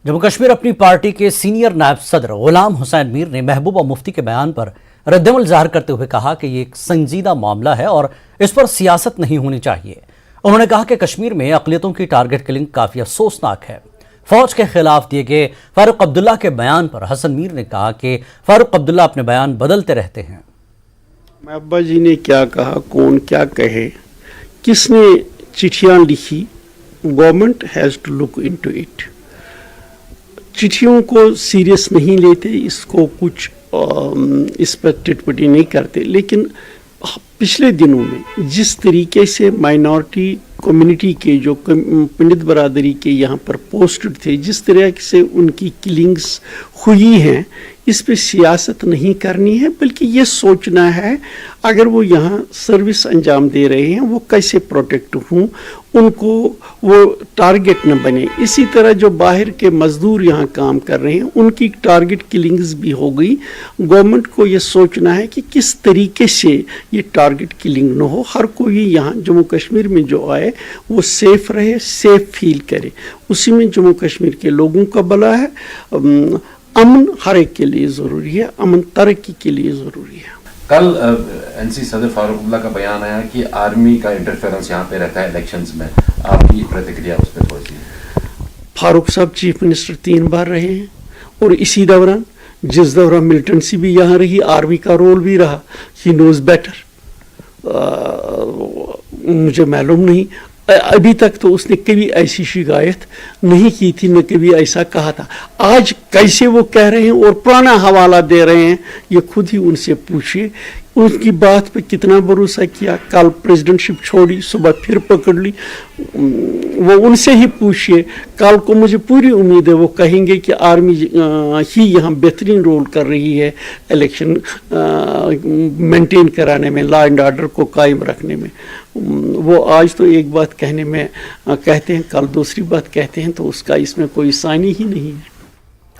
जम्मू कश्मीर अपनी पार्टी के सीनियर नायब सदर गुलाम हुसैन मीर ने महबूबा मुफ्ती के बयान पर रद्दअमल ज़ाहिर करते हुए कहा कि ये एक संजीदा मामला है और इस पर सियासत नहीं होनी चाहिए। उन्होंने कहा कि कश्मीर में अक़लियतों की टारगेट किलिंग काफ़ी अफसोसनाक है। फौज के खिलाफ दिए गए फारूक अब्दुल्ला के बयान पर हसन मीर ने कहा कि फारूक अब्दुल्ला अपने बयान बदलते रहते हैं। महबूबा जी ने क्या कहा, कौन क्या कहे, किसने चिट्ठियाँ लिखी, government has to look into it. चिट्ठियों को सीरियस नहीं लेते, इसको कुछ इस पर टिटपटी नहीं करते, लेकिन पिछले दिनों में जिस तरीके से माइनॉरिटी कम्युनिटी के जो पंडित बरादरी के यहाँ पर पोस्टेड थे, जिस तरह से उनकी किलिंग्स हुई हैं, इस पे सियासत नहीं करनी है, बल्कि ये सोचना है अगर वो यहाँ सर्विस अंजाम दे रहे हैं वो कैसे प्रोटेक्ट हों, उनको वो टारगेट न बने। इसी तरह जो बाहर के मजदूर यहाँ काम कर रहे हैं उनकी टारगेट किलिंग्स भी हो गई। गवर्नमेंट को ये सोचना है कि किस तरीके से ये टारगेट किलिंग न हो, हर कोई यहाँ जम्मू कश्मीर में जो आए वो सेफ रहे, सेफ फील करे, उसी में जम्मू कश्मीर के लोगों का भला है। अमन हर एक के लिए ज़रूरी है, अमन तरक्की के लिए ज़रूरी है। कल एनसी सदर फारूक अब्दुल्ला का बयान आया कि आर्मी का इंटरफेरेंस यहाँ पे रहता है इलेक्शंस में, आपकी प्रतिक्रिया उस पर थोड़ी सी? फारूक साहब चीफ मिनिस्टर 3 बार रहे हैं और इसी दौरान जिस दौरान मिलिटेंसी भी यहाँ रही, आर्मी का रोल भी रहा, ही नोज बेटर। मुझे मालूम नहीं, अभी तक तो उसने कभी ऐसी शिकायत नहीं की थी, न कभी ऐसा कहा था। आज कैसे वो कह रहे हैं और पुराना हवाला दे रहे हैं, ये खुद ही उनसे पूछिए, उनकी बात पे कितना भरोसा किया। कल प्रेसिडेंटशिप छोड़ी, सुबह फिर पकड़ ली, वो उनसे ही पूछिए। कल को मुझे पूरी उम्मीद है वो कहेंगे कि आर्मी ही यहाँ बेहतरीन रोल कर रही है इलेक्शन मेंटेन कराने में, लॉ एंड ऑर्डर को कायम रखने में। वो आज तो एक बात कहने में कहते हैं, कल दूसरी बात कहते हैं, तो उसका इसमें कोई सानी ही नहीं है।